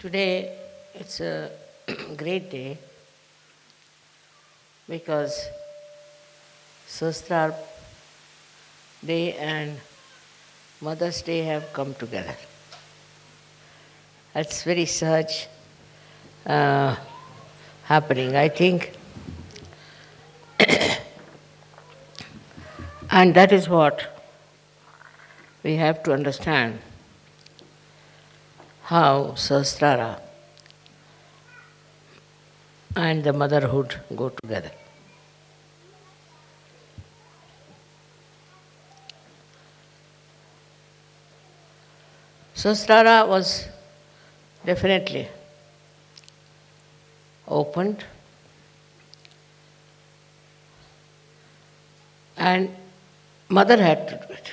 Today it's a great day because Sahasrara Day and Mother's Day have come together. That's very such happening, I think. And that is what we have to understand, how Sahasrara and the motherhood go together. Sahasrara was definitely opened, and mother had to do it.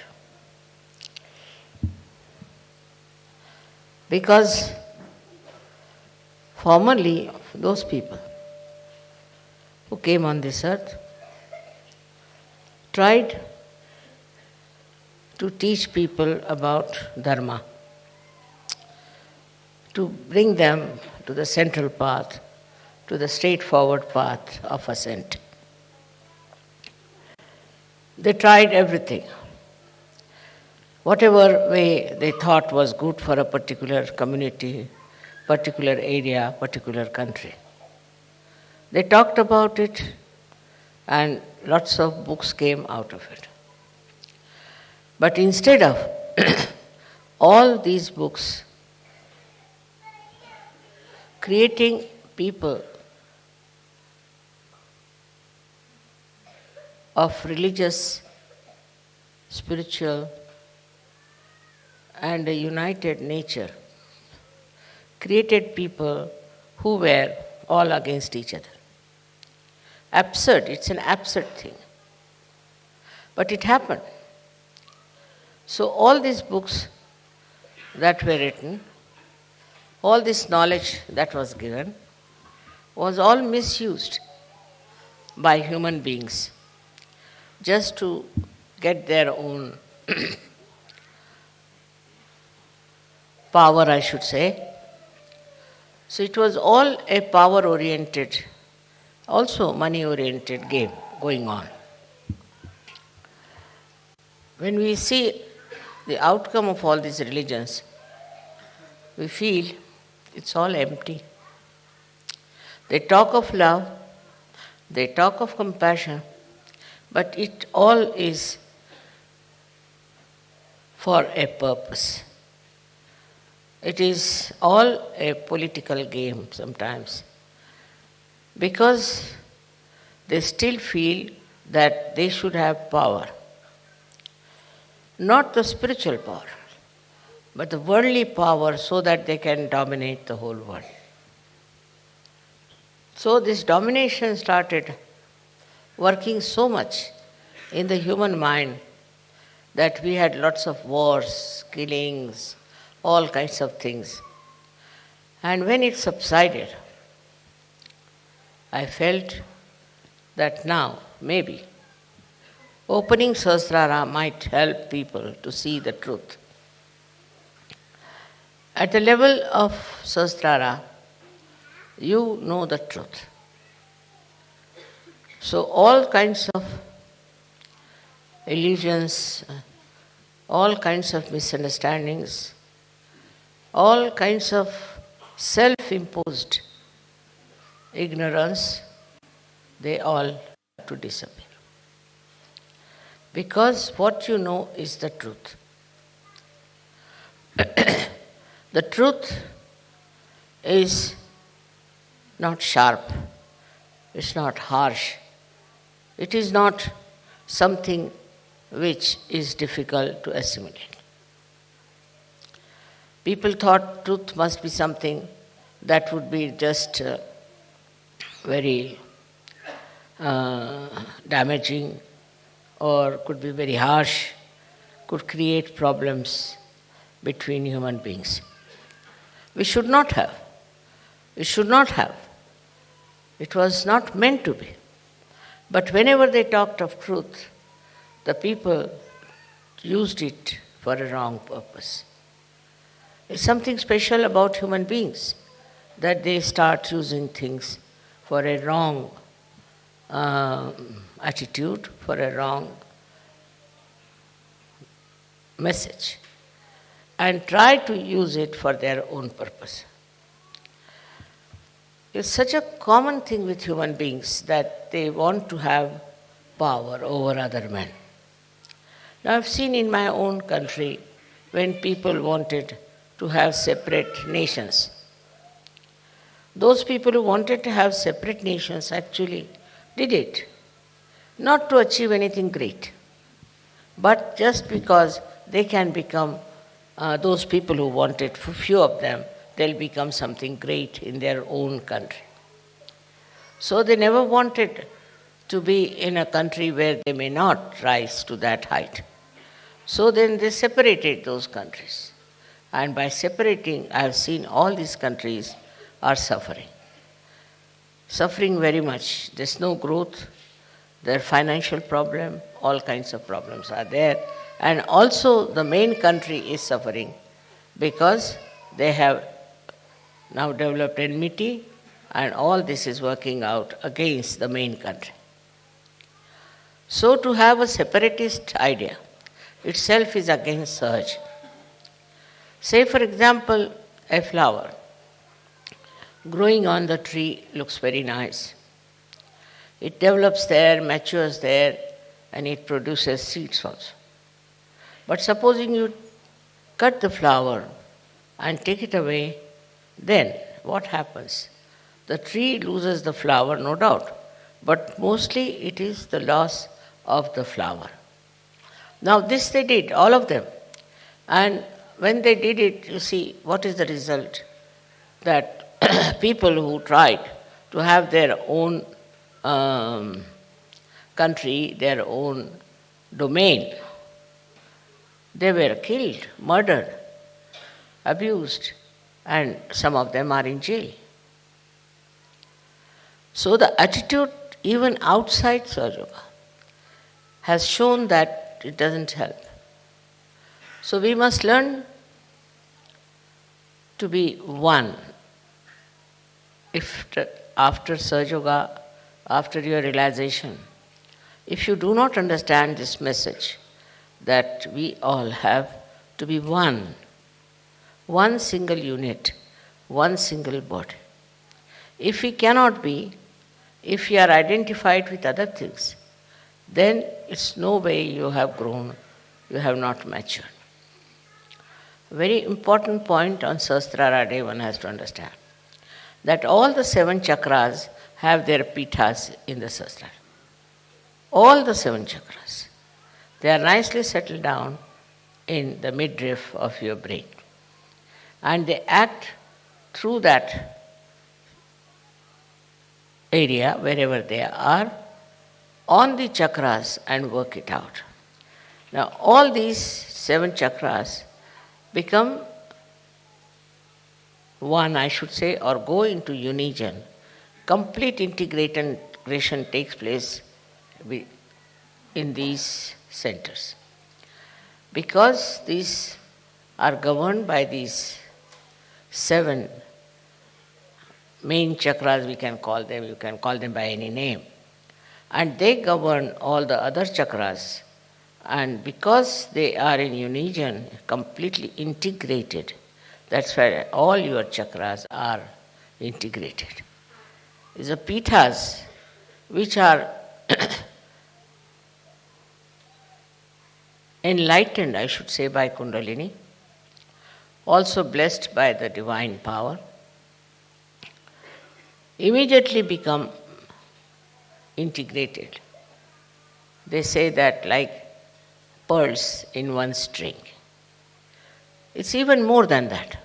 Because formerly, those people who came on this earth tried to teach people about Dharma, to bring them to the central path, to the straightforward path of ascent. They tried everything. Whatever way they thought was good for a particular community, particular area, particular country. They talked about it, and lots of books came out of it. But instead of all these books creating people of religious, spiritual, and a united nature, created people who were all against each other. Absurd, it's an absurd thing. But it happened. So all these books that were written, all this knowledge that was given, was all misused by human beings just to get their own power, I should say. So it was all a power-oriented, also money-oriented game going on. When we see the outcome of all these religions, we feel it's all empty. They talk of love, they talk of compassion, but it all is for a purpose. It is all a political game sometimes, because they still feel that they should have power. Not the spiritual power, but the worldly power, so that they can dominate the whole world. So this domination started working so much in the human mind that we had lots of wars, killings, all kinds of things. And when it subsided, I felt that now, maybe, opening Sahasrara might help people to see the truth. At the level of Sahasrara, you know the truth. So all kinds of illusions, all kinds of misunderstandings, all kinds of self-imposed ignorance, they all have to disappear. Because what you know is the truth. The truth is not sharp, it's not harsh, it is not something which is difficult to assimilate. People thought truth must be something that would be just very damaging, or could be very harsh, could create problems between human beings. We should not have. We should not have. It was not meant to be. But whenever they talked of truth, the people used it for a wrong purpose. It's something special about human beings that they start using things for a wrong attitude, for a wrong message, and try to use it for their own purpose. It's such a common thing with human beings that they want to have power over other men. Now, I've seen in my own country when people wanted to have separate nations. Those people who wanted to have separate nations actually did it, not to achieve anything great, but just because they can become, those people who wanted, for few of them, they'll become something great in their own country. So they never wanted to be in a country where they may not rise to that height. So then they separated those countries. And by separating, I have seen all these countries are suffering. Suffering very much. There's no growth, there's financial problem, all kinds of problems are there. And also the main country is suffering because they have now developed enmity, and all this is working out against the main country. So to have a separatist idea itself is against Sahaj. Say, for example, a flower growing on the tree looks very nice. It develops there, matures there, and it produces seeds also. But supposing you cut the flower and take it away, then what happens? The tree loses the flower, no doubt, but mostly it is the loss of the flower. Now this they did, all of them. And when they did it, you see, what is the result? That people who tried to have their own country, their own domain, they were killed, murdered, abused, and some of them are in jail. So the attitude even outside Sahaja Yoga has shown that it doesn't help. So we must learn to be one. If after Sahaja Yoga, after your realization, if you do not understand this message that we all have to be one single unit, one single body. If we cannot be, if we are identified with other things, then it's no way you have grown, you have not matured. A very important point on Sahasrara Day one has to understand, that all the 7 chakras have their pithas in the Sahasrara. All the 7 chakras. They are nicely settled down in the midriff of your brain. And they act through that area, wherever they are, on the chakras and work it out. Now, all these 7 chakras become one, I should say, or go into union. Complete integration takes place in these centers. Because these are governed by these 7 main chakras, we can call them, you can call them by any name. And they govern all the other chakras. And because they are in union, completely integrated, that's why all your chakras are integrated. It's the pithas which are enlightened, I should say, by Kundalini, also blessed by the divine power, immediately become integrated. They say that like pearls in one string. It's even more than that.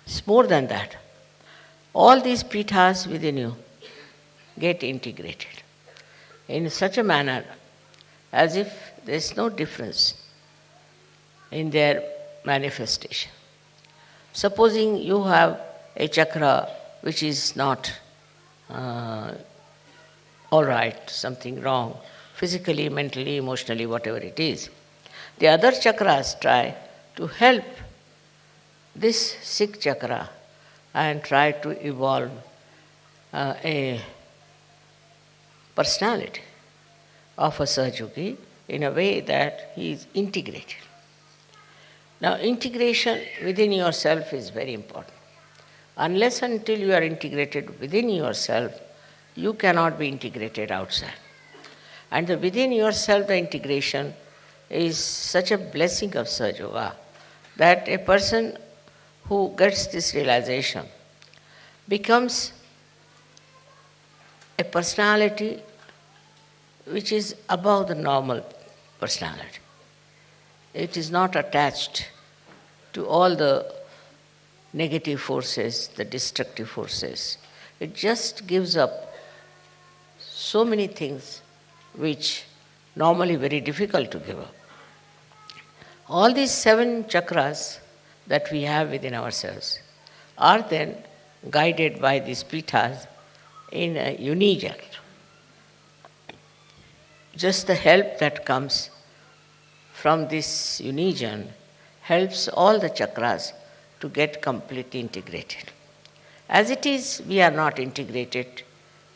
It's more than that. All these pithas within you get integrated in such a manner as if there's no difference in their manifestation. Supposing you have a chakra which is not all right, something wrong, physically, mentally, emotionally, whatever it is, the other chakras try to help this sixth chakra and try to evolve a personality of a Sahaja in a way that he is integrated. Now, integration within yourself is very important. Unless until you are integrated within yourself, you cannot be integrated outside. And within yourself, the integration is such a blessing of Sahaja Yoga that a person who gets this realization becomes a personality which is above the normal personality. It is not attached to all the negative forces, the destructive forces. It just gives up so many things which normally very difficult to give up. All these 7 chakras that we have within ourselves are then guided by these pithas in a union. Just the help that comes from this union helps all the chakras to get completely integrated. As it is, we are not integrated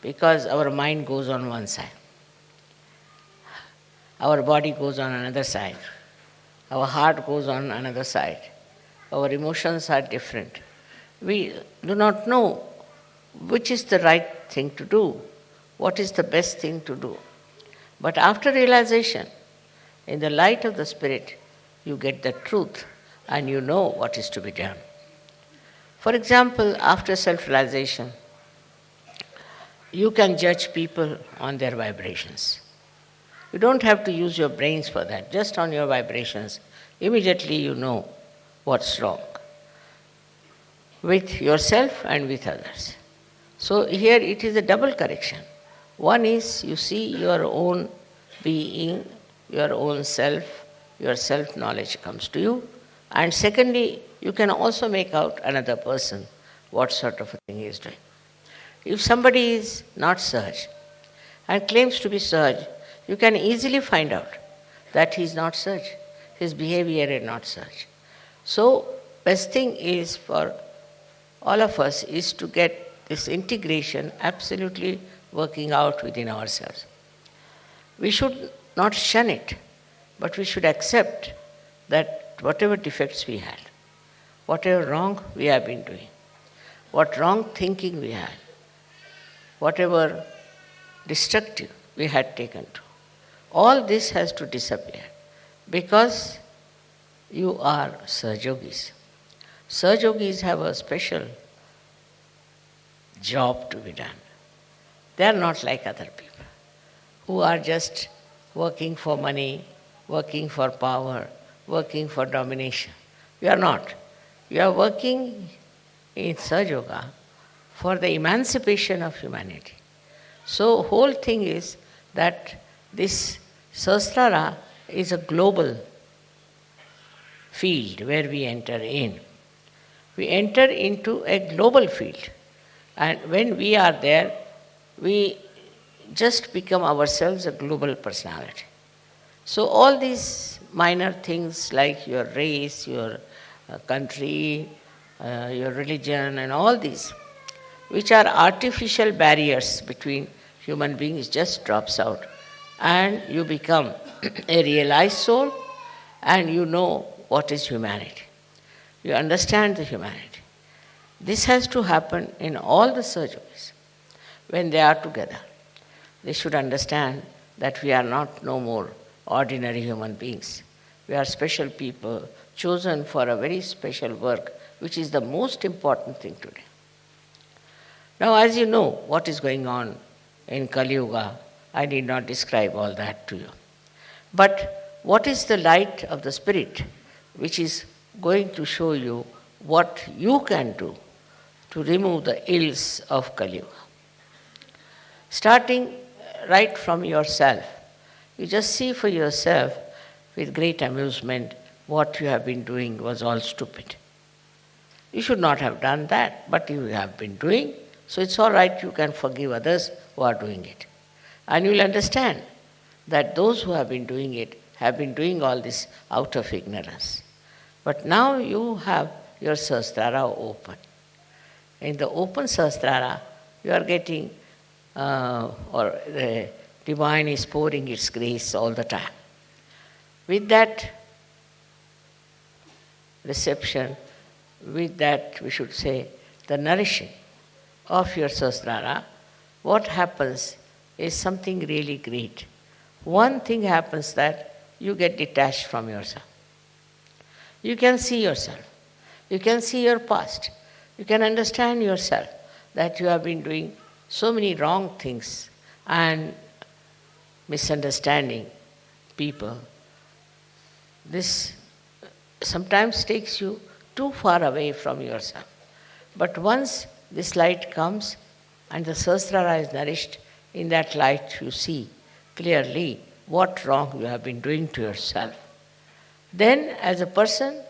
because our mind goes on one side. Our body goes on another side. Our heart goes on another side. Our emotions are different. We do not know which is the right thing to do, what is the best thing to do. But after realization, in the light of the Spirit, you get the truth and you know what is to be done. For example, after self-realization, you can judge people on their vibrations. You don't have to use your brains for that. Just on your vibrations, immediately you know what's wrong with yourself and with others. So here it is a double correction. One is you see your own being, your own self, your self-knowledge comes to you. And secondly, you can also make out another person, what sort of a thing he is doing. If somebody is not Sahaj and claims to be Sahaj, you can easily find out that he is not Sahaj. His behavior is not Sahaj. So, best thing is for all of us is to get this integration absolutely working out within ourselves. We should not shun it, but we should accept that whatever defects we had, whatever wrong we have been doing, what wrong thinking we had, whatever destructive we had taken to, all this has to disappear because you are Sahajogis. Sahajogis have a special job to be done. They are not like other people who are just working for money, working for power, working for domination. You are not. You are working in Sahaja Yoga for the emancipation of humanity. So whole thing is that this Sahasrara is a global field where we enter in. We enter into a global field. And when we are there, we just become ourselves a global personality. So all these minor things like your race, your country, your religion and all these, which are artificial barriers between human beings, just drops out. And you become a realized soul and you know what is humanity. You understand the humanity. This has to happen in all the surgeries when they are together. They should understand that we are not no more ordinary human beings. We are special people chosen for a very special work, which is the most important thing today. Now, as you know what is going on in Kali Yuga, I need not describe all that to you. But what is the light of the Spirit which is going to show you what you can do to remove the ills of Kali Yuga? Starting right from yourself, you just see for yourself with great amusement what you have been doing was all stupid. You should not have done that, but you have been doing, so it's all right, you can forgive others who are doing it. And you will understand that those who have been doing it have been doing all this out of ignorance. But now you have your Sahasrara open. In the open Sahasrara, you are getting, or the divine is pouring its grace all the time. With that reception, with that, we should say, the nourishing of your Sahasrara, what happens is something really great. One thing happens that you get detached from yourself. You can see yourself. You can see your past. You can understand yourself that you have been doing so many wrong things and misunderstanding people. This sometimes takes you too far away from yourself. But once this light comes and the Sahasrara is nourished, in that light you see clearly what wrong you have been doing to yourself. Then as a person,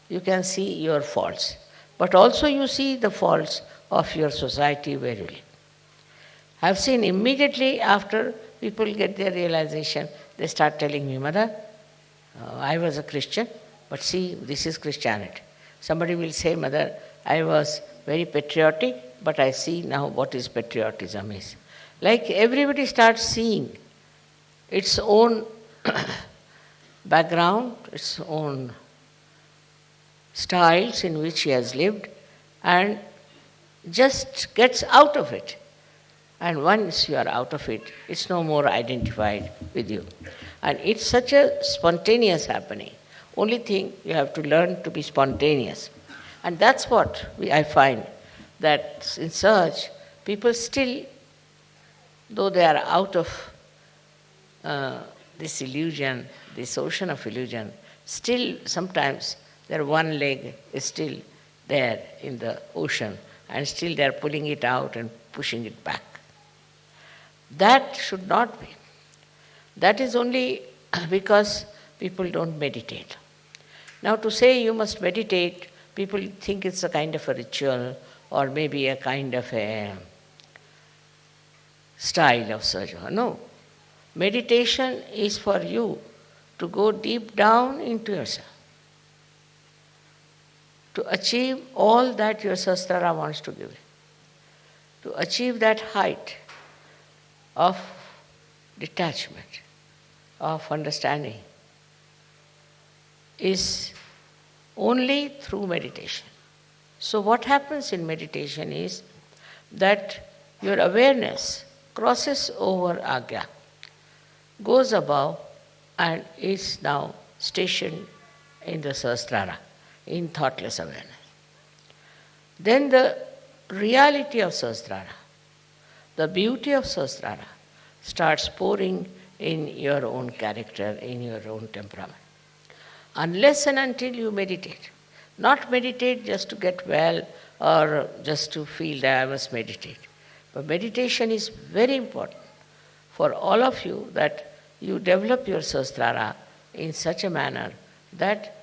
you can see your faults. But also you see the faults of your society very well. I have seen immediately after people get their realization, they start telling me, Mother, I was a Christian, but see, this is Christianity. Somebody will say, Mother, I was very patriotic, but I see now what is patriotism is. Like everybody starts seeing its own background, its own styles in which he has lived, and just gets out of it. And once you are out of it, it's no more identified with you. And it's such a spontaneous happening. Only thing, you have to learn to be spontaneous. And that's what I find, that in search, people still, though they are out of this illusion, this ocean of illusion, still sometimes their one leg is still there in the ocean, and still they are pulling it out and pushing it back. That should not be. That is only because people don't meditate. Now to say you must meditate, people think it's a kind of a ritual or maybe a kind of a style of sadhana. No. Meditation is for you to go deep down into yourself, to achieve all that your Sahasrara wants to give you, to achieve that height of detachment, of understanding, is only through meditation. So what happens in meditation is that your awareness crosses over Agya, goes above, and is now stationed in the Sahasrara, in thoughtless awareness. Then the reality of Sahasrara, the beauty of Sahasrara starts pouring in your own character, in your own temperament. Unless and until you meditate. Not meditate just to get well or just to feel that I must meditate. But meditation is very important for all of you, that you develop your Sahasrara in such a manner that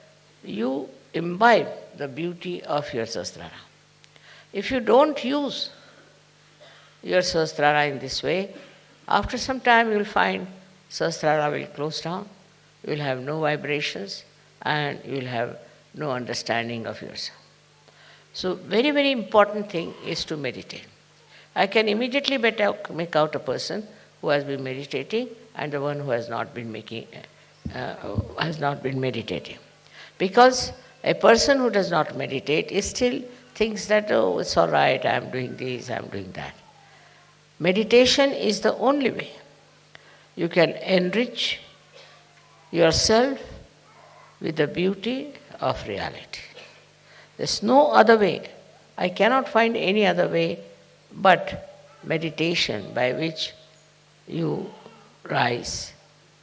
you imbibe the beauty of your Sahasrara. If you don't use your Sahasrara in this way, after some time you will find Sahasrara will close down, you will have no vibrations, and you will have no understanding of yourself. So very, very important thing is to meditate. I can immediately make out a person who has been meditating and the one who has not been meditating. Because a person who does not meditate is still thinks that, oh, it's all right, I am doing this, I am doing that. Meditation is the only way you can enrich yourself with the beauty of reality. There's no other way. I cannot find any other way but meditation, by which you rise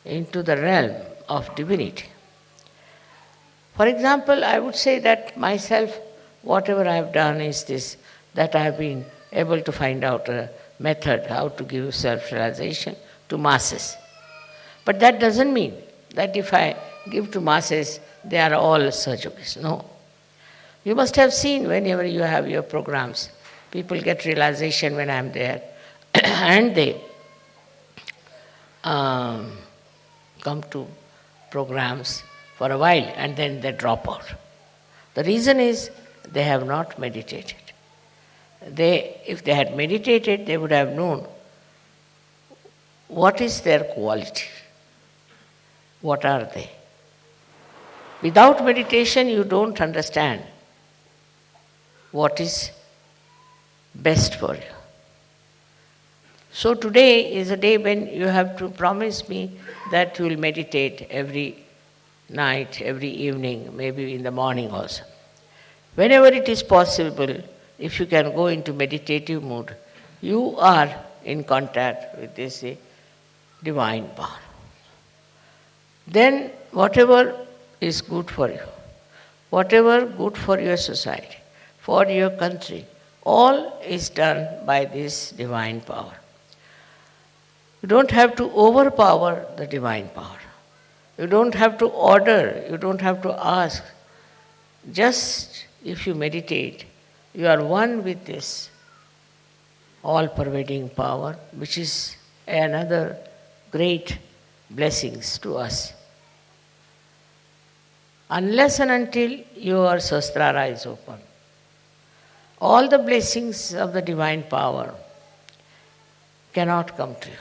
into the realm of divinity. For example, I would say that myself, whatever I have done is this, that I have been able to find out a method how to give self-realization to masses. But that doesn't mean that if I give to masses, they are all sadhus. No. You must have seen whenever you have your programs, people get realization when I am there and they come to programs for a while and then they drop out. The reason is they have not meditated. If they had meditated, they would have known what is their quality, what are they. Without meditation, you don't understand what is best for you. So today is a day when you have to promise me that you will meditate every night, every evening, maybe in the morning also. Whenever it is possible, if you can go into meditative mood, you are in contact with this divine power. Then whatever is good for you, whatever good for your society, for your country, all is done by this divine power. You don't have to overpower the divine power. You don't have to order, you don't have to ask. Just if you meditate, you are one with this all-pervading power, which is another great blessings to us. Unless and until your Sahasrara is open, all the blessings of the divine power cannot come to you.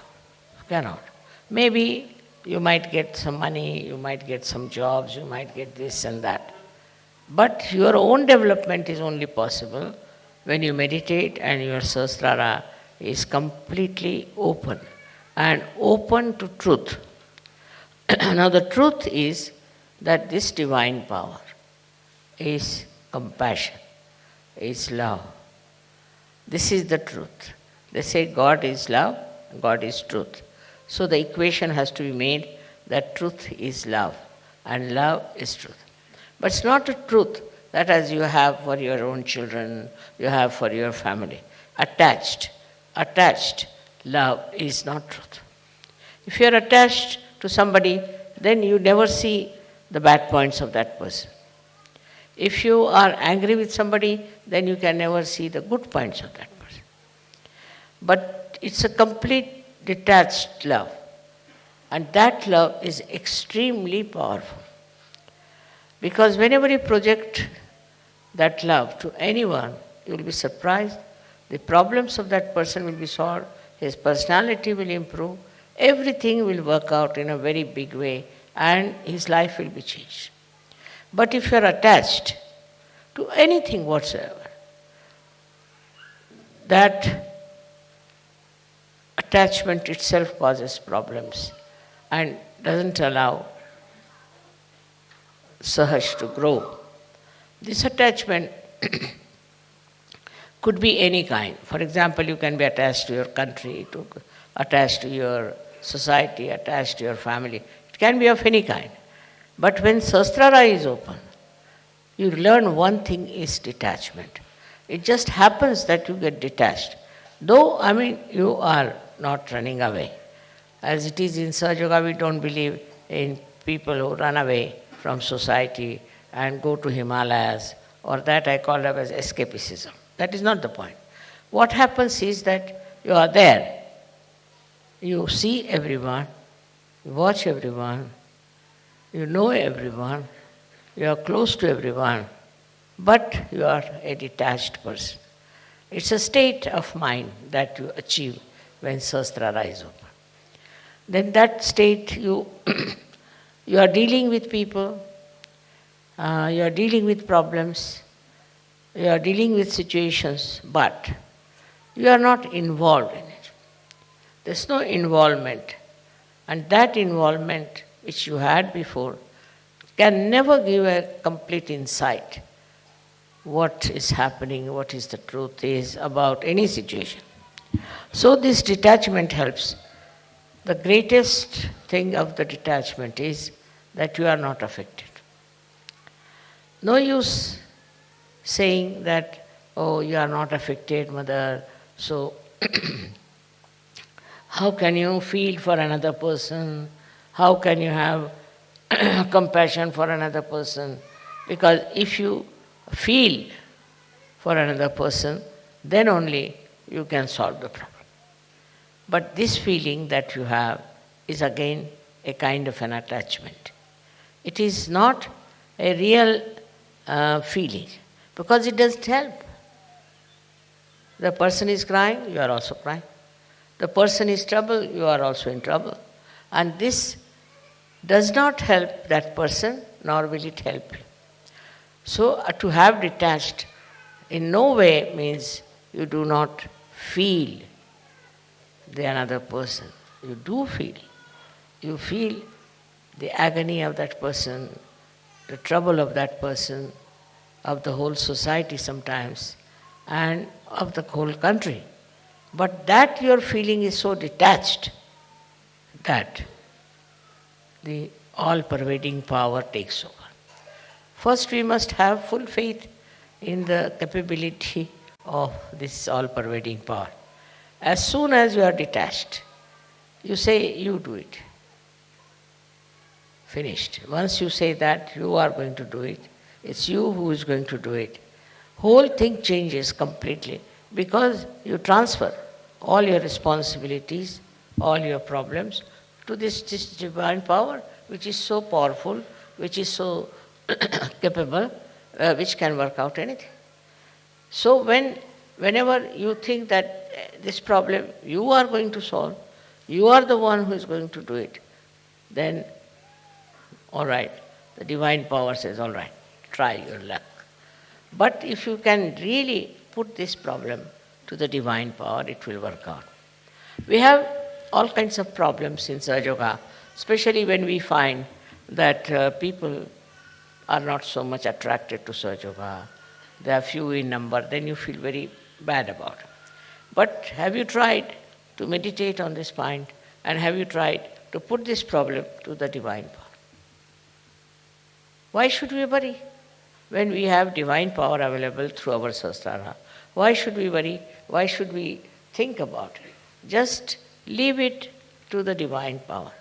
Cannot. Maybe you might get some money, you might get some jobs, you might get this and that. But your own development is only possible when you meditate and your Sahasrara is completely open and open to truth. Now the truth is that this divine power is compassion, is love. This is the truth. They say God is love, God is truth. So the equation has to be made that truth is love and love is truth. But it's not a truth that as you have for your own children, you have for your family. Attached love is not truth. If you are attached to somebody, then you never see the bad points of that person. If you are angry with somebody, then you can never see the good points of that person. But it's a complete detached love. And that love is extremely powerful. Because whenever you project that love to anyone, you will be surprised. The problems of that person will be solved. His personality will improve. Everything will work out in a very big way and his life will be changed. But if you are attached to anything whatsoever, that attachment itself causes problems and doesn't allow Sahaj to grow. This attachment could be any kind. For example, you can be attached to your country, attached to your society, attached to your family. It can be of any kind. But when Sahasrara is open, you learn one thing is detachment. It just happens that you get detached. Though, you are not running away. As it is in Sahaja Yoga, we don't believe in people who run away from society and go to Himalayas, or that I call it as escapism. That is not the point. What happens is that you are there. You see everyone, you watch everyone, you know everyone, you are close to everyone, but you are a detached person. It's a state of mind that you achieve when Sahasrara is open. Then that state you are dealing with people, you are dealing with problems, you are dealing with situations, but you are not involved in it. There's no involvement. And that involvement which you had before can never give a complete insight what is happening, what is the truth is about any situation. So this detachment helps. The greatest thing of the detachment is that you are not affected. No use saying that, oh, you are not affected, mother, so how can you feel for another person? How can you have compassion for another person? Because if you feel for another person, then only you can solve the problem. But this feeling that you have is again a kind of an attachment. It is not a real feeling. because it doesn't help. The person is crying, you are also crying. The person is trouble, you are also in trouble. And this does not help that person, nor will it help you. So to have detached in no way means you do not feel the another person. You do feel. You feel the agony of that person, the trouble of that person, of the whole society sometimes, and of the whole country. But that your feeling is so detached that the all-pervading power takes over. First, we must have full faith in the capability of this all-pervading power. As soon as you are detached, you say, you do it. Finished. Once you say that, you are going to do it. It's you who is going to do it. Whole thing changes completely because you transfer all your responsibilities, all your problems to this divine power which is so powerful, which is so capable, which can work out anything. So whenever you think that this problem you are going to solve, you are the one who is going to do it, then all right, the divine power says, all right, try your luck. But if you can really put this problem to the divine power, it will work out. We have all kinds of problems in Sahaja Yoga, especially when we find that people are not so much attracted to Sahaja Yoga. They are few in number, then you feel very bad about it. But have you tried to meditate on this point, and have you tried to put this problem to the divine power? Why should we worry when we have divine power available through our Sahasrara? Why should we worry? Why should we think about it? Just leave it to the divine power.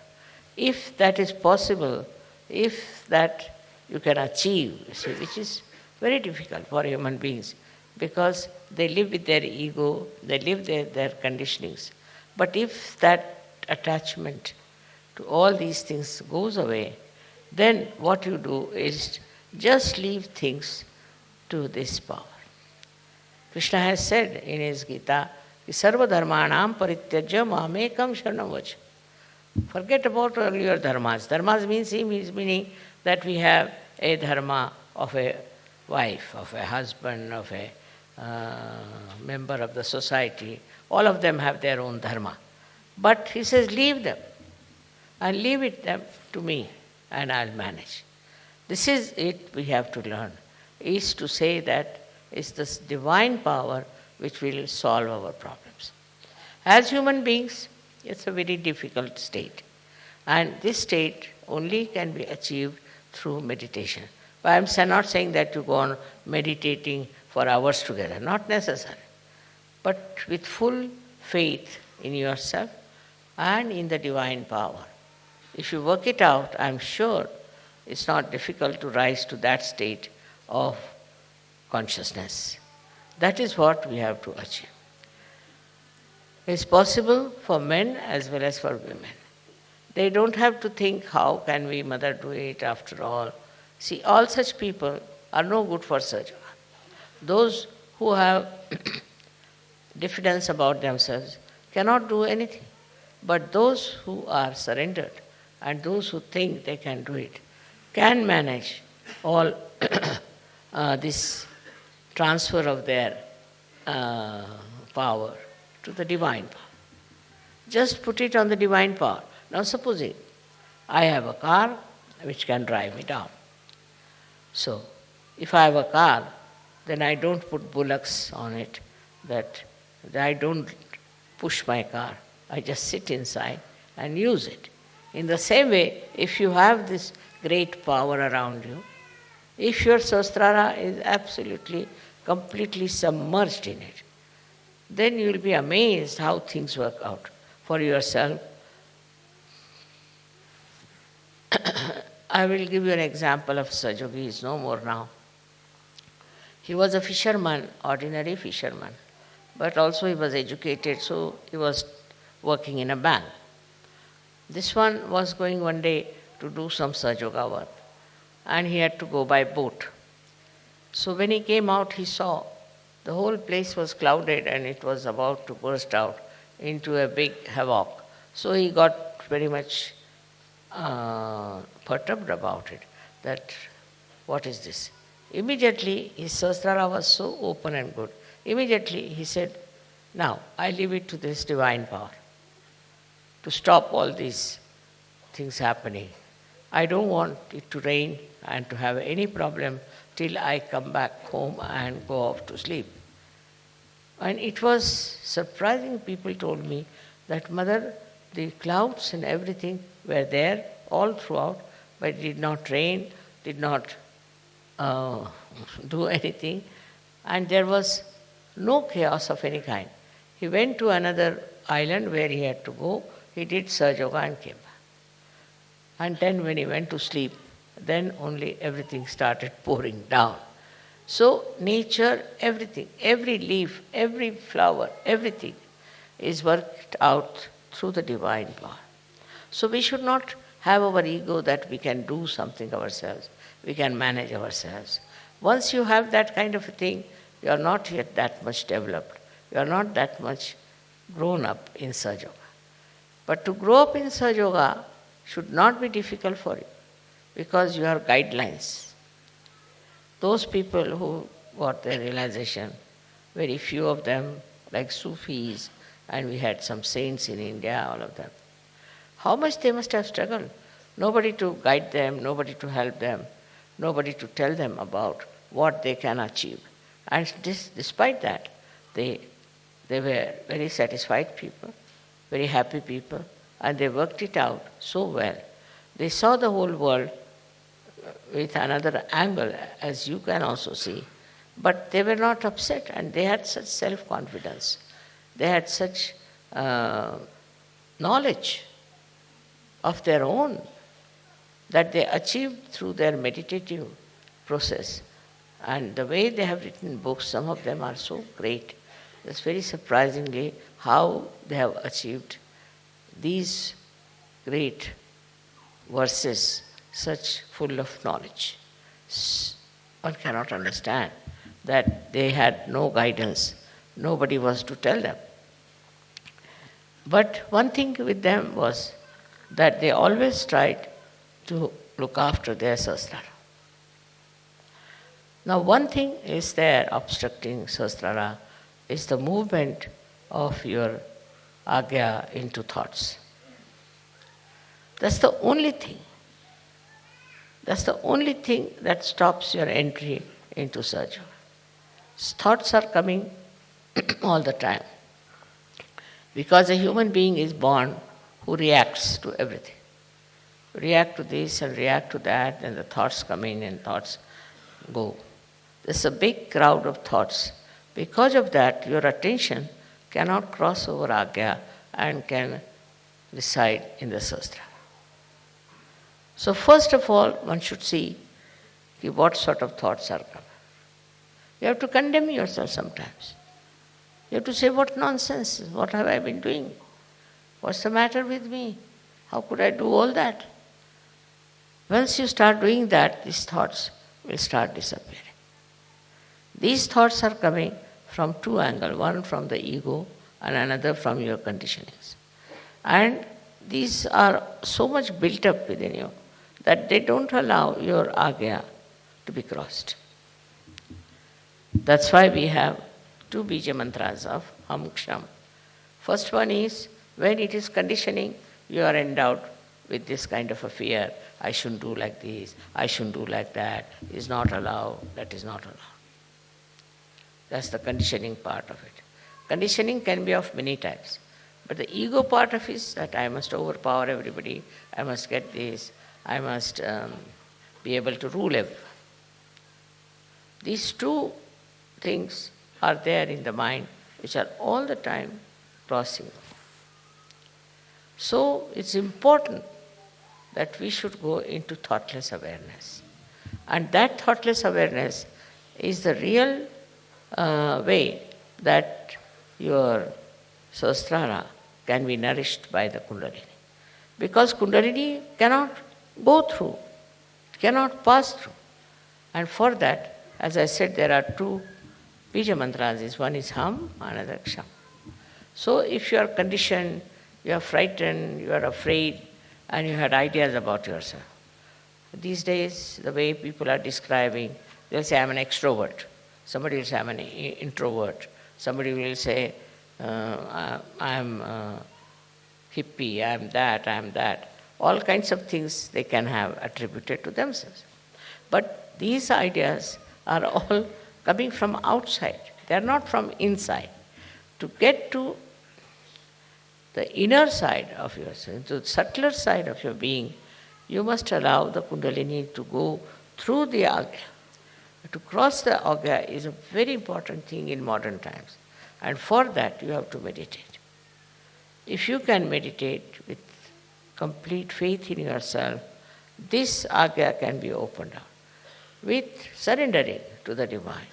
If that is possible, if that you can achieve, see, which is very difficult for human beings because they live with their ego, they live their conditionings. But if that attachment to all these things goes away, then what you do is just leave things to this power. Krishna has said in his Gita, Sarva dharmanam parityajya mamekam sharanam vacha. Forget about all your dharmas. Dharmas means meaning that we have a dharma of a wife, of a husband, of a member of the society. All of them have their own dharma. But he says, leave them and leave it them to me and I'll manage. This is it we have to learn, is to say that it's this divine power which will solve our problems. As human beings, it's a very difficult state. And this state only can be achieved through meditation. But I'm not saying that you go on meditating for hours together, not necessary. But with full faith in yourself and in the divine power. If you work it out, I'm sure it's not difficult to rise to that state of consciousness. That is what we have to achieve. It's possible for men as well as for women. They don't have to think, how can we mother do it after all? See, all such people are no good for Sahaja Yoga. Those who have diffidence about themselves cannot do anything. But those who are surrendered and those who think they can do it can manage all this transfer of their power to the divine power. Just put it on the divine power. Now supposing I have a car which can drive me down. So if I have a car, then I don't put bullocks on it, that I don't push my car. I just sit inside and use it. In the same way, if you have this great power around you, if your Sahasrara is absolutely, completely submerged in it, then you will be amazed how things work out for yourself. I will give you an example of Sahaja Yogi. He is no more now. He was a fisherman, ordinary fisherman, but also he was educated, so he was working in a bank. This one was going one day to do some Sahaja Yoga work, and he had to go by boat. So when he came out, he saw the whole place was clouded and it was about to burst out into a big havoc. So he got very much perturbed about it, that what is this? Immediately, his Sahasrara was so open and good. Immediately he said, now I leave it to this divine power to stop all these things happening. I don't want it to rain and to have any problem till I come back home and go off to sleep. And it was surprising, people told me that, Mother, the clouds and everything were there all throughout, but it did not rain, did not do anything, and there was no chaos of any kind. He went to another island where he had to go, he did Sahaja Yoga and came back. And then when he went to sleep, then only everything started pouring down. So nature, everything, every leaf, every flower, everything is worked out through the divine power. So we should not have our ego that we can do something ourselves, we can manage ourselves. Once you have that kind of a thing, you are not yet that much developed. You are not that much grown up in Sahaja Yoga. But to grow up in Sahaja Yoga should not be difficult for you, because you have guidelines. Those people who got their realization, very few of them, like Sufis, and we had some saints in India, all of them. How much they must have struggled. Nobody to guide them, nobody to help them, nobody to tell them about what they can achieve. And despite that, they were very satisfied people, very happy people, and they worked it out so well. They saw the whole world with another angle, as you can also see, but they were not upset, and they had such self-confidence. They had such knowledge of their own that they achieved through their meditative process. And the way they have written books, some of them are so great. It's very surprisingly how they have achieved these great verses, such full of knowledge. One cannot understand that they had no guidance. Nobody was to tell them. But one thing with them was that they always tried to look after their Sahasrara. Now one thing is there obstructing Sahasrara is the movement of your Agya into thoughts. That's the only thing. That's the only thing that stops your entry into Sahaja Yoga. Thoughts are coming all the time. Because a human being is born who reacts to everything. React to this and react to that, and the thoughts come in and thoughts go. There's a big crowd of thoughts. Because of that, your attention cannot cross over Agya and can reside in the Sahasrara. So first of all, one should see what sort of thoughts are coming. You have to condemn yourself sometimes. You have to say, what nonsense, what have I been doing? What's the matter with me? How could I do all that? Once you start doing that, these thoughts will start disappearing. These thoughts are coming from two angles, one from the ego and another from your conditionings. And these are so much built up within you that they don't allow your Agya to be crossed. That's why we have two Bija mantras of Ham Ksham. First one is, when it is conditioning, you are endowed with this kind of a fear. I shouldn't do like this, I shouldn't do like that, is not allowed, that is not allowed. That's the conditioning part of it. Conditioning can be of many types. But the ego part of it is that I must overpower everybody, I must get this, I must be able to rule everyone. These two things are there in the mind, which are all the time crossing. So it's important that we should go into thoughtless awareness. And that thoughtless awareness is the real way that your Sahasrara can be nourished by the Kundalini. Because Kundalini cannot go through, cannot pass through. And for that, As I said, there are two Bija mantras. One is Ham, another Ksham. So if you are conditioned, you are frightened, you are afraid, and you had ideas about yourself. These days, the way people are describing, they'll say, I'm an extrovert. Somebody will say, I'm an introvert. Somebody will say, I'm hippie, I'm that. All kinds of things they can have attributed to themselves. But these ideas are all coming from outside. They are not from inside. To get to the inner side of yourself, to the subtler side of your being, you must allow the Kundalini to go through the Agya. To cross the Agya is a very important thing in modern times. And for that, you have to meditate. If you can meditate with complete faith in yourself, this Agya can be opened up with surrendering to the Divine.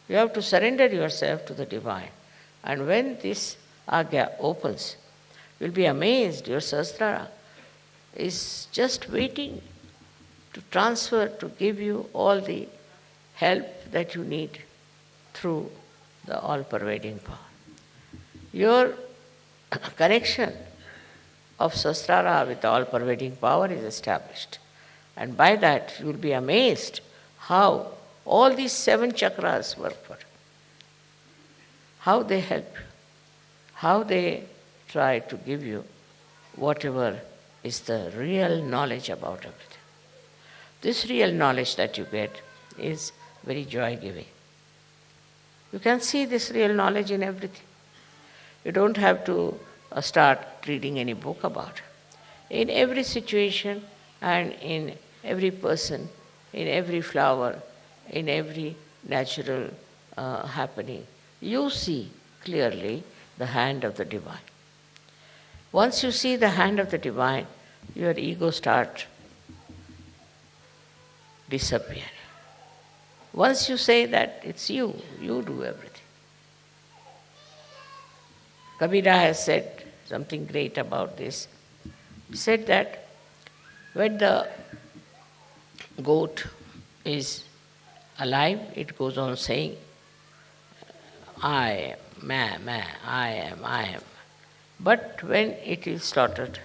You have to surrender yourself to the Divine. And when this Agya opens, you'll be amazed. Your Sahasrara is just waiting to transfer, to give you all the help that you need through the all-pervading power. Your connection of Sahasrara with the all-pervading power is established. And by that, you will be amazed how all these 7 chakras work for you, how they help you, how they try to give you whatever is the real knowledge about everything. This real knowledge that you get is very joy-giving. You can see this real knowledge in everything. You don't have to start reading any book about it. In every situation and in every person, in every flower, in every natural happening, you see clearly the hand of the Divine. Once you see the hand of the Divine, your ego starts disappearing. Once you say that it's you do everything. Kabira has said something great about this. He said that when the goat is alive, it goes on saying, I am, I am. But when it is slaughtered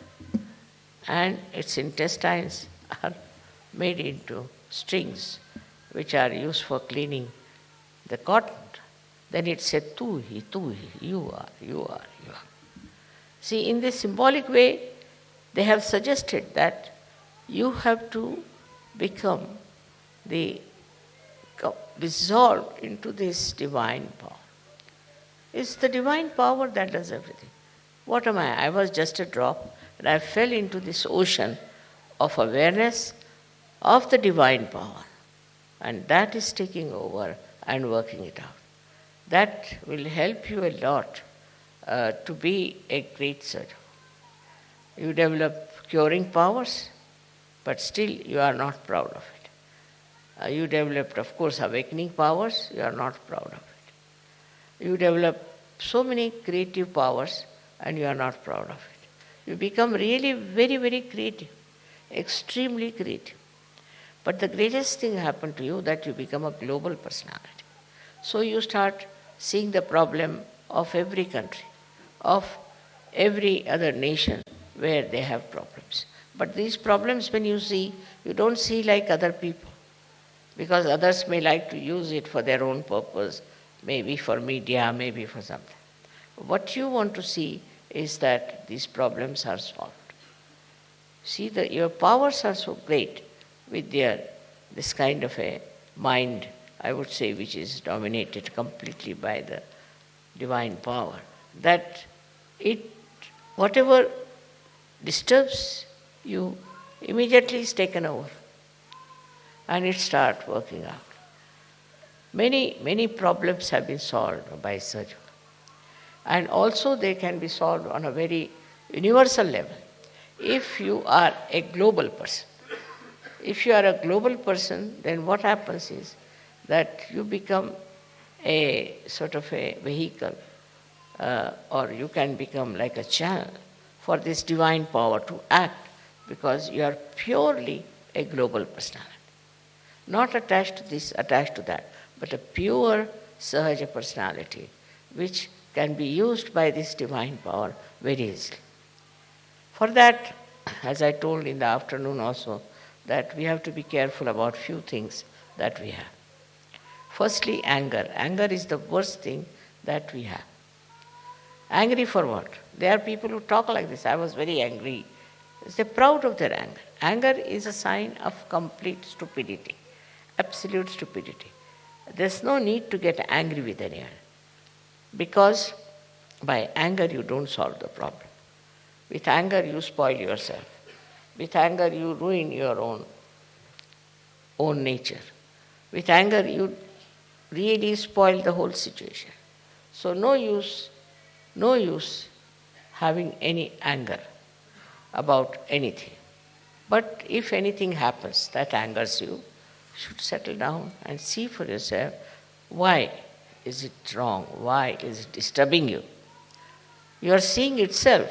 and its intestines are made into strings which are used for cleaning the cotton, then it said, tu hi, you are. See, in this symbolic way, they have suggested that you have to become dissolved into this divine power. It's the divine power that does everything. What am I? I was just a drop, and I fell into this ocean of awareness of the divine power. And that is taking over and working it out. That will help you a lot to be a great surgeon. You develop curing powers, but still you are not proud of it. You developed, of course, awakening powers, you are not proud of it. You develop so many creative powers, and you are not proud of it. You become really very, very creative, extremely creative. But the greatest thing happened to you that you become a global personality. So you start seeing the problem of every country, of every other nation where they have problems. But these problems, when you see, you don't see like other people, because others may like to use it for their own purpose, maybe for media, maybe for something. What you want to see is that these problems are solved. See, your powers are so great with this kind of a mind, I would say, which is dominated completely by the divine power, that whatever disturbs you immediately is taken over and it starts working out. Many, many problems have been solved by surgery. And also they can be solved on a very universal level. If you are a global person, then what happens is that you become a sort of a vehicle, or you can become like a channel for this divine power to act, because you are purely a global personality. Not attached to this, attached to that, but a pure Sahaja personality, which can be used by this divine power very easily. For that, as I told in the afternoon also, that we have to be careful about few things that we have. Firstly, anger. Anger is the worst thing that we have. Angry for what? There are people who talk like this. I was very angry. They're proud of their anger. Anger is a sign of complete stupidity, absolute stupidity. There's no need to get angry with anyone, because by anger you don't solve the problem. With anger you spoil yourself. With anger you ruin your own nature. With anger you really spoil the whole situation. So no use having any anger about anything. But if anything happens that angers you, you should settle down and see for yourself, why is it wrong? Why is it disturbing you? Your seeing itself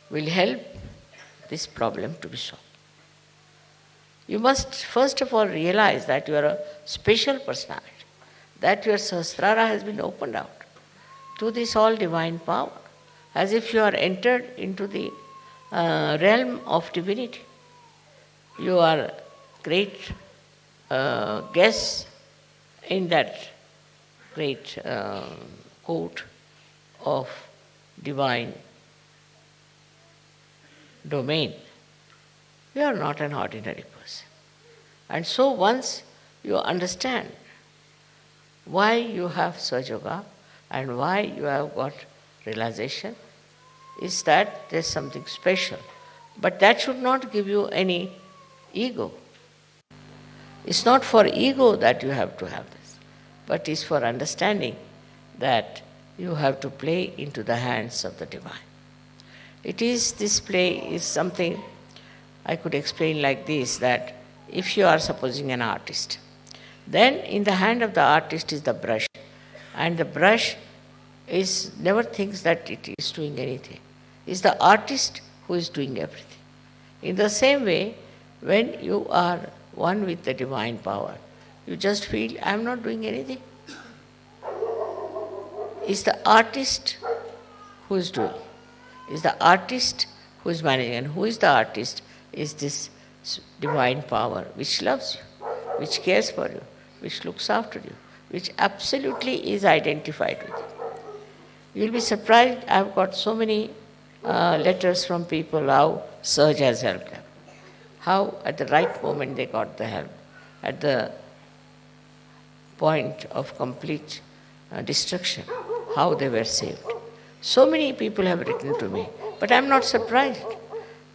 will help this problem to be solved. You must first of all realize that you are a special personality, that your Sahasrara has been opened out to this all divine power, as if you are entered into the realm of divinity. You are great guests in that great court of divine domain. You are not an ordinary person. And so once you understand why you have Sahaja and why you have got realization, is that there's something special. But that should not give you any ego. It's not for ego that you have to have this, but it's for understanding that you have to play into the hands of the divine. This play is something I could explain like this, that if you are supposing an artist, then in the hand of the artist is the brush, and the brush never thinks that it is doing anything. It's the artist who is doing everything. In the same way, when you are one with the divine power, you just feel, I am not doing anything. It's the artist who is doing. It's the artist who is managing. And who is the artist? Is this divine power which loves you, which cares for you, which looks after you, which absolutely is identified with you. You'll be surprised, I've got so many letters from people how Sahaja has helped them. How at the right moment they got the help. At the point of complete destruction, how they were saved. So many people have written to me, but I'm not surprised,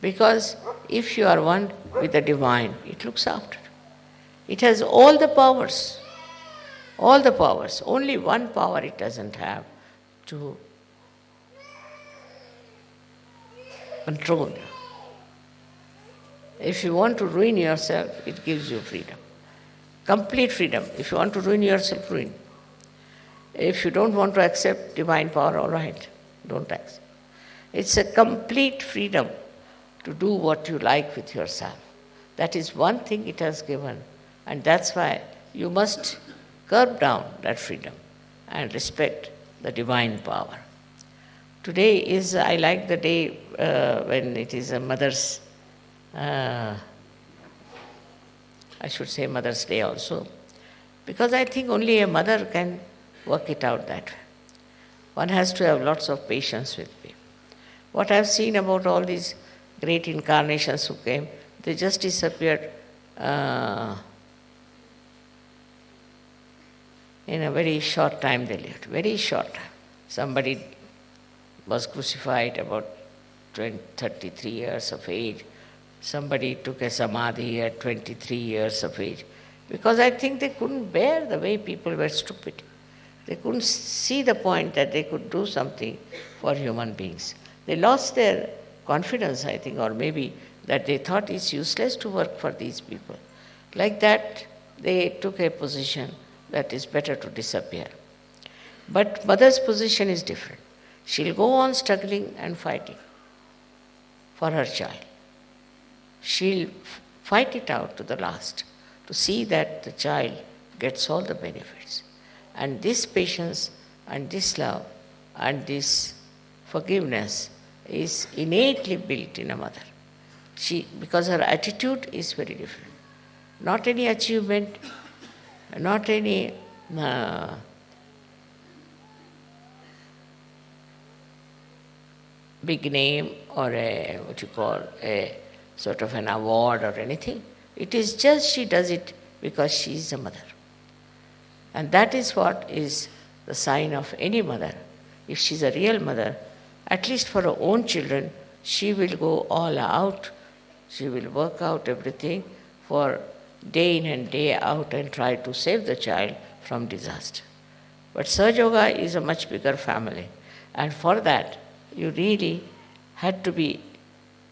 because if you are one with the divine, it looks after you. It has all the powers, all the powers. Only one power it doesn't have, to control you. If you want to ruin yourself, it gives you freedom. Complete freedom. If you want to ruin yourself, ruin. If you don't want to accept divine power, all right, don't accept. It's a complete freedom to do what you like with yourself. That is one thing it has given, and that's why you must curb down that freedom and respect the divine power. Today I like the day when it is a mother's, I should say Mother's Day also, because I think only a mother can work it out that way. One has to have lots of patience with me. What I've seen about all these great incarnations who came, they just disappeared in a very short time they lived, very short time. Somebody was crucified about 33 years of age. Somebody took a samadhi at 23 years of age. Because I think they couldn't bear the way people were stupid. They couldn't see the point that they could do something for human beings. They lost their confidence, I think, or maybe that they thought it's useless to work for these people. Like that, they took a position that is better to disappear. But mother's position is different. She'll go on struggling and fighting for her child. She'll fight it out to the last to see that the child gets all the benefits. And this patience and this love and this forgiveness is innately built in a mother. Because her attitude is very different. Not any achievement, not any big name or a sort of an award or anything. It is just she does it because she is a mother. And that is what is the sign of any mother. If she is a real mother, at least for her own children, she will go all out. She will work out everything for day in and day out and try to save the child from disaster. But Sahaja Yoga is a much bigger family. And for that, you really had to be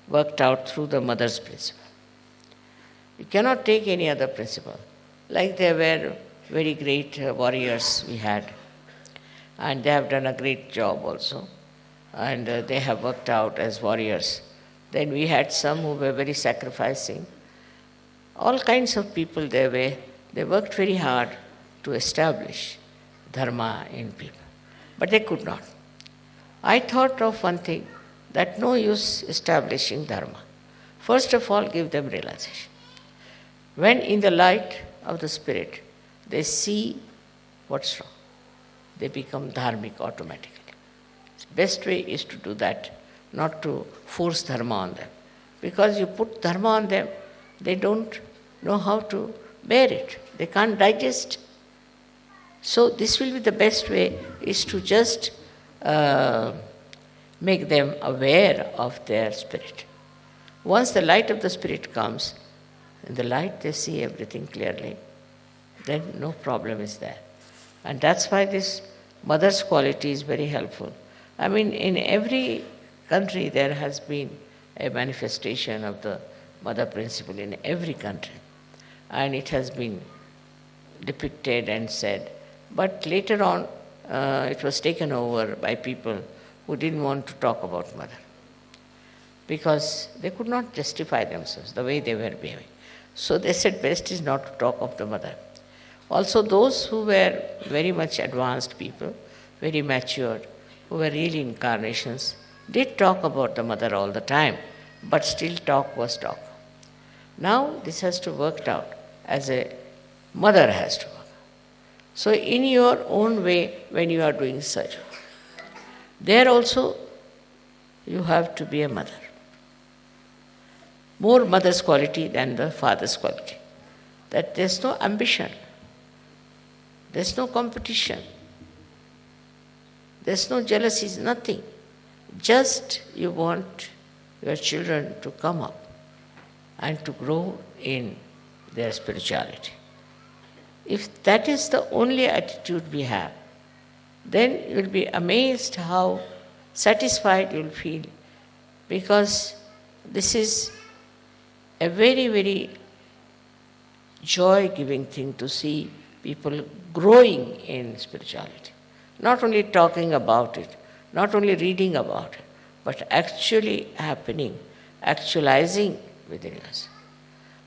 worked out through the mother's principle. You cannot take any other principle. Like there were very great warriors we had, and they have done a great job also, and they have worked out as warriors. Then we had some who were very sacrificing. All kinds of people there were. They worked very hard to establish dharma in people, but they could not. I thought of one thing, that no use establishing dharma. First of all, give them realization. When in the light of the spirit, they see what's wrong, they become dharmic automatically. The best way is to do that, not to force dharma on them. Because you put dharma on them, they don't know how to bear it. They can't digest. So this will be the best way, is to just make them aware of their spirit. Once the light of the spirit comes, in the light they see everything clearly, then no problem is there. And that's why this mother's quality is very helpful. I mean, in every country there has been a manifestation of the mother principle in every country. And it has been depicted and said. But later on, it was taken over by people who didn't want to talk about mother, because they could not justify themselves the way they were behaving. So they said best is not to talk of the mother. Also those who were very much advanced people, very matured, who were really incarnations, did talk about the mother all the time, but still talk was talk. Now this has to work out as a mother has to work. So in your own way, when you are doing surgery, there also you have to be a mother. More mother's quality than the father's quality. That there's no ambition, there's no competition, there's no jealousies, nothing. Just you want your children to come up and to grow in their spirituality. If that is the only attitude we have, then you'll be amazed how satisfied you'll feel, because this is a very, very joy-giving thing to see people growing in spirituality. Not only talking about it, not only reading about it, but actually happening, actualizing within us.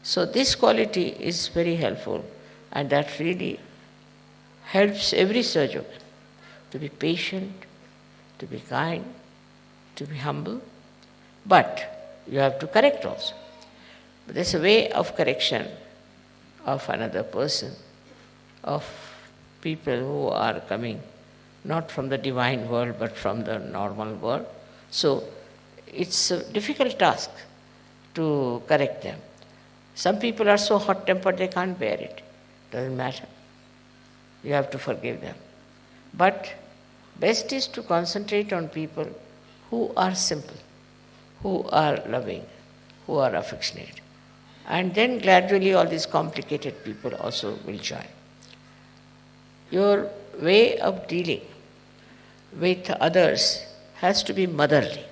So this quality is very helpful, and that really helps every surgeon to be patient, to be kind, to be humble. But you have to correct also. But there's a way of correction of another person, of people who are coming not from the divine world but from the normal world. So it's a difficult task to correct them. Some people are so hot-tempered they can't bear it. Doesn't matter. You have to forgive them. But best is to concentrate on people who are simple, who are loving, who are affectionate. And then gradually all these complicated people also will join. Your way of dealing with others has to be motherly.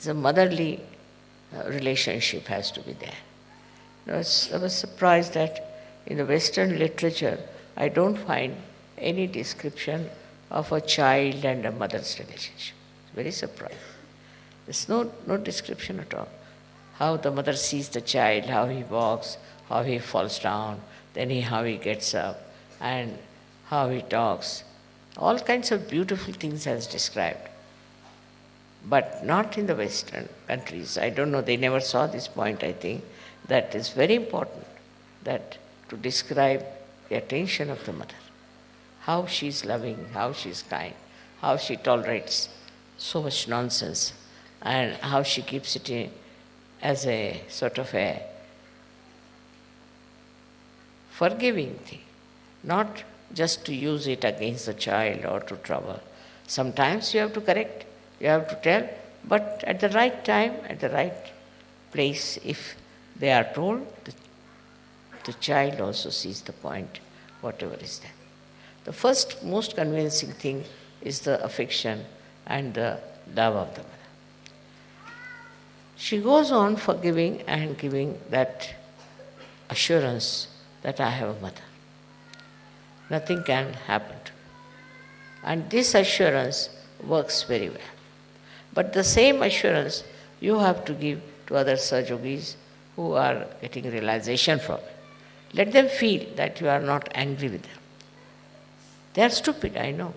The motherly relationship has to be there. I was surprised that in the Western literature, I don't find any description of a child and a mother's relationship. It's very surprising. There's no description at all. How the mother sees the child, how he walks, how he falls down. then how he gets up and how he talks. All kinds of beautiful things as described. But not in the Western countries. I don't know, they never saw this point, I think. That is very important, that to describe the attention of the mother. How she is loving, how she is kind, how she tolerates so much nonsense, and how she keeps it in as a sort of a forgiving thing, not just to use it against the child or to trouble. Sometimes you have to correct, you have to tell, but at the right time, at the right place, if they are told, the child also sees the point, whatever is there. The first most convincing thing is the affection and the love of the mother. She goes on forgiving and giving that assurance that I have a mother. Nothing can happen to me. And this assurance works very well. But the same assurance you have to give to other Sahajogis who are getting realization from it. Let them feel that you are not angry with them. They are stupid, I know.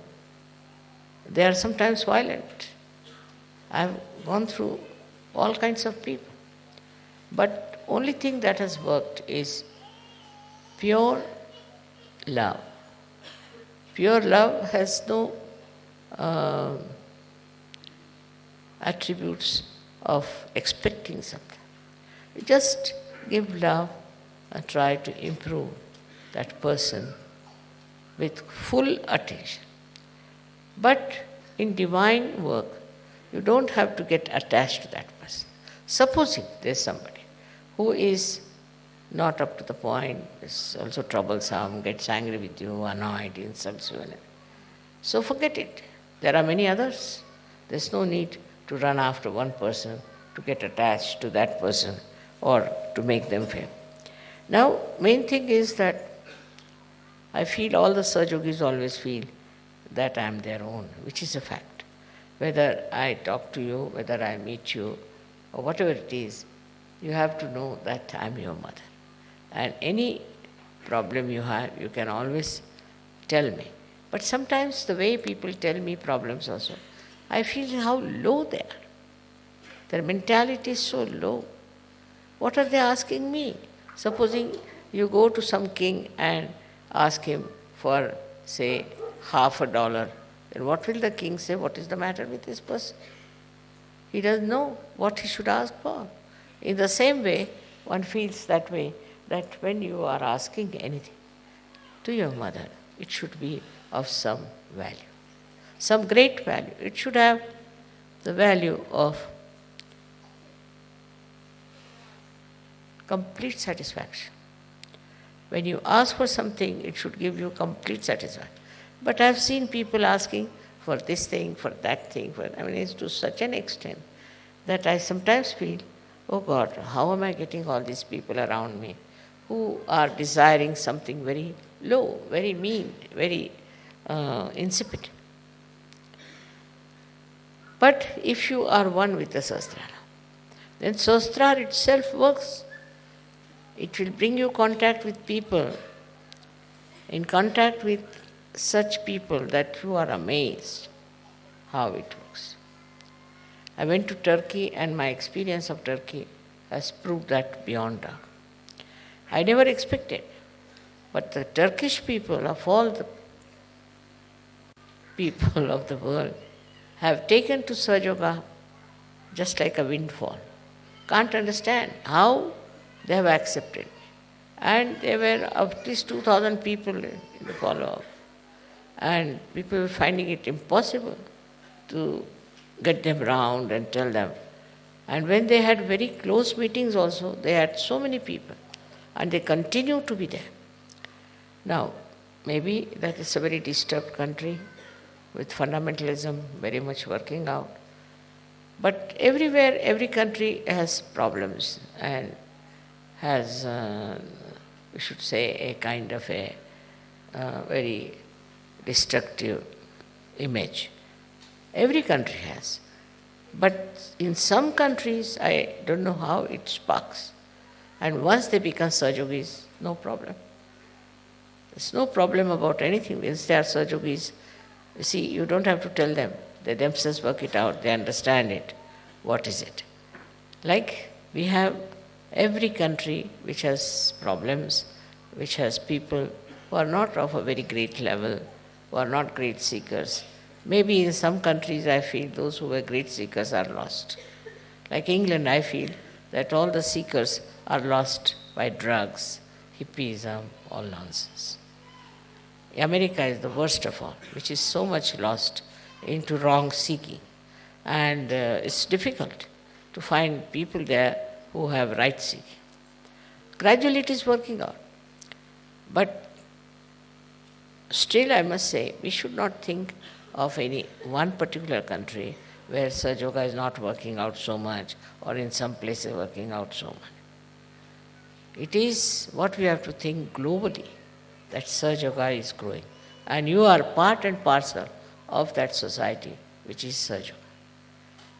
They are sometimes violent. I have gone through all kinds of people. But only thing that has worked is pure love. Pure love has no attributes of expecting something. You just give love and try to improve that person with full attention. But in divine work, you don't have to get attached to that person. Supposing there's somebody who is not up to the point, is also troublesome, gets angry with you, annoyed, insults you. So forget it. There are many others. There's no need to run after one person, to get attached to that person, or to make them feel. Now, main thing is that I feel all the Sahajogis always feel that I am their own, which is a fact. Whether I talk to you, whether I meet you, or whatever it is, you have to know that I am your mother. And any problem you have, you can always tell me. But sometimes the way people tell me problems also, I feel how low they are. Their mentality is so low. What are they asking me? Supposing you go to some king and ask him for, say, $50, then what will the king say? What is the matter with this person? He doesn't know what he should ask for. In the same way, one feels that way, that when you are asking anything to your mother, it should be of some value, some great value. It should have the value of complete satisfaction. When you ask for something, it should give you complete satisfaction. But I've seen people asking for this thing, for that thing, it's to such an extent that I sometimes feel, oh God, how am I getting all these people around me who are desiring something very low, very mean, very insipid. But if you are one with the Sahasrara, then Sahasrara itself works. It will bring you contact with people, in contact with such people that you are amazed how it works. I went to Turkey and my experience of Turkey has proved that beyond doubt. I never expected, but the Turkish people, of all the people of the world, have taken to Sahaja just like a windfall. Can't understand how they have accepted. And there were at least 2,000 people in the follow-up. And people were finding it impossible to get them round and tell them. And when they had very close meetings also, they had so many people. And they continue to be there. Now, maybe that is a very disturbed country with fundamentalism very much working out. But everywhere, every country has problems and has, we should say, a kind of a very destructive image. Every country has. But in some countries, I don't know how it sparks. And once they become Sahajogis, no problem. There's no problem about anything. Once they are Sahajogis, you see, you don't have to tell them. They themselves work it out. They understand it. What is it? Like we have every country which has problems, which has people who are not of a very great level, who are not great seekers. Maybe in some countries I feel those who were great seekers are lost. Like England, I feel that all the seekers are lost by drugs, hippism, all nonsense. America is the worst of all, which is so much lost into wrong seeking. And it's difficult to find people there who have right seeking. Gradually it is working out. But still I must say, we should not think of any one particular country where Sahaja Yoga is not working out so much, or in some places working out so much. It is what we have to think globally, that Sahaja Yoga is growing. And you are part and parcel of that society, which is Sahaja Yoga.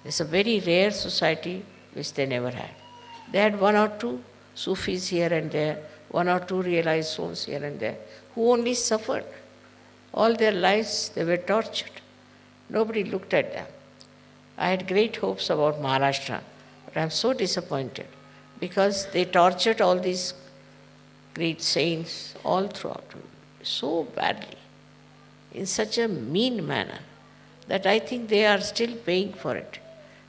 It's a very rare society which they never had. They had one or two Sufis here and there, one or two realized souls here and there, who only suffered. All their lives they were tortured. Nobody looked at them. I had great hopes about Maharashtra, but I am so disappointed because they tortured all these great saints all throughout so badly, in such a mean manner, that I think they are still paying for it.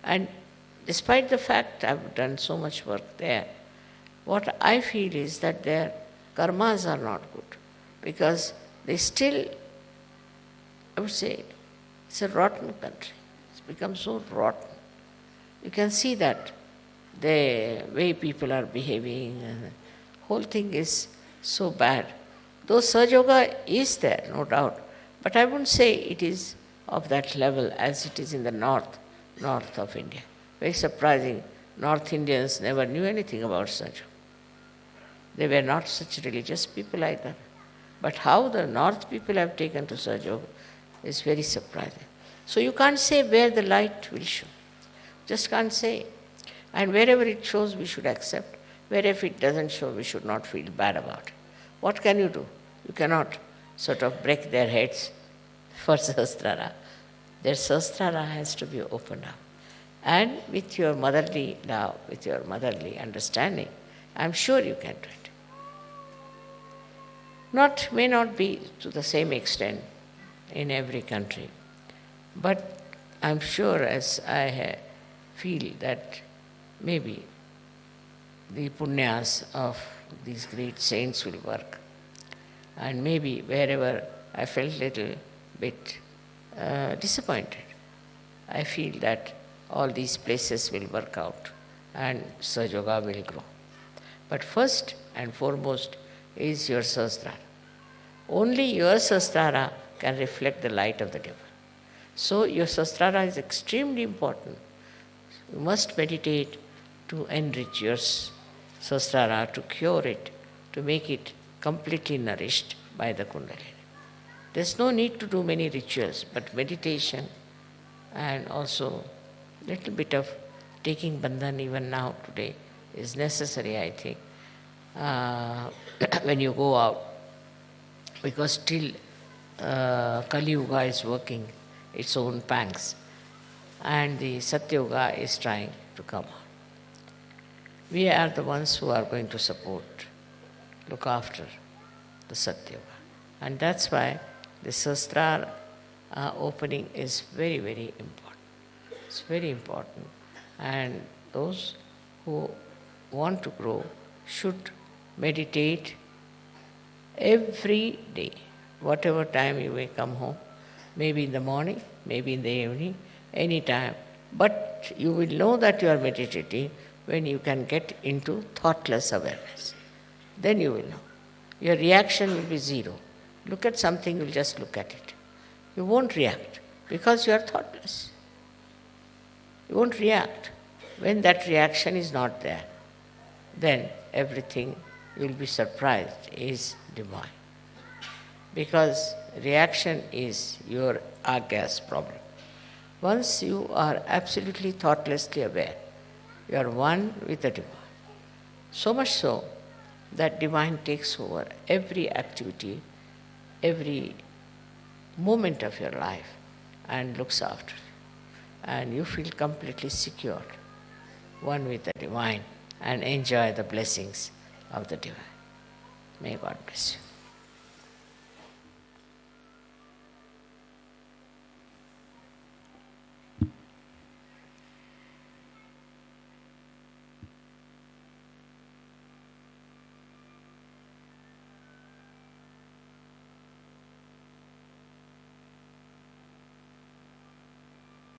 And despite the fact I've done so much work there, what I feel is that their karmas are not good, because they still, I would say, it's a rotten country. It's become so rotten. You can see that the way people are behaving, and the whole thing is so bad. Though Sahaja Yoga is there, no doubt, but I wouldn't say it is of that level as it is in the north of India. Very surprising. North Indians never knew anything about Sahaja Yoga. They were not such religious people either. But how the north people have taken to Sahaja Yoga is very surprising. So you can't say where the light will show. Just can't say. And wherever it shows, we should accept. Wherever it doesn't show, we should not feel bad about it. What can you do? You cannot sort of break their heads for Sahasrara. Their Sahasrara has to be opened up. And with your motherly love, with your motherly understanding, I'm sure you can do it. May not be to the same extent in every country, but I'm sure, as I feel that maybe the punyas of these great saints will work. And maybe wherever I felt a little bit disappointed, I feel that all these places will work out and Sahaja Yoga will grow. But first and foremost is your Sahasrara. Only your Sahasrara can reflect the light of the divine. So your Sahasrara is extremely important. You must meditate to enrich your Sahasrara, to cure it, to make it completely nourished by the Kundalini. There's no need to do many rituals, but meditation and also little bit of taking bandhan even now today is necessary, I think, when you go out, because still Kali Yuga is working its own pangs and the Satya Yuga is trying to come out. We are the ones who are going to support, look after the Satya Yuga. And that's why the Sahasrara opening is very, very important. It's very important. And those who want to grow should meditate every day, whatever time you may come home, maybe in the morning, maybe in the evening, any time. But you will know that you are meditating when you can get into thoughtless awareness. Then you will know. Your reaction will be zero. Look at something, you will just look at it. You won't react because you are thoughtless. You won't react. When that reaction is not there, then everything, you will be surprised, is divine. Because reaction is your agas problem. Once you are absolutely thoughtlessly aware, you are one with the divine. So much so that divine takes over every activity every moment of your life and looks after you. And you feel completely secure, one with the divine, and enjoy the blessings of the divine. May God bless you.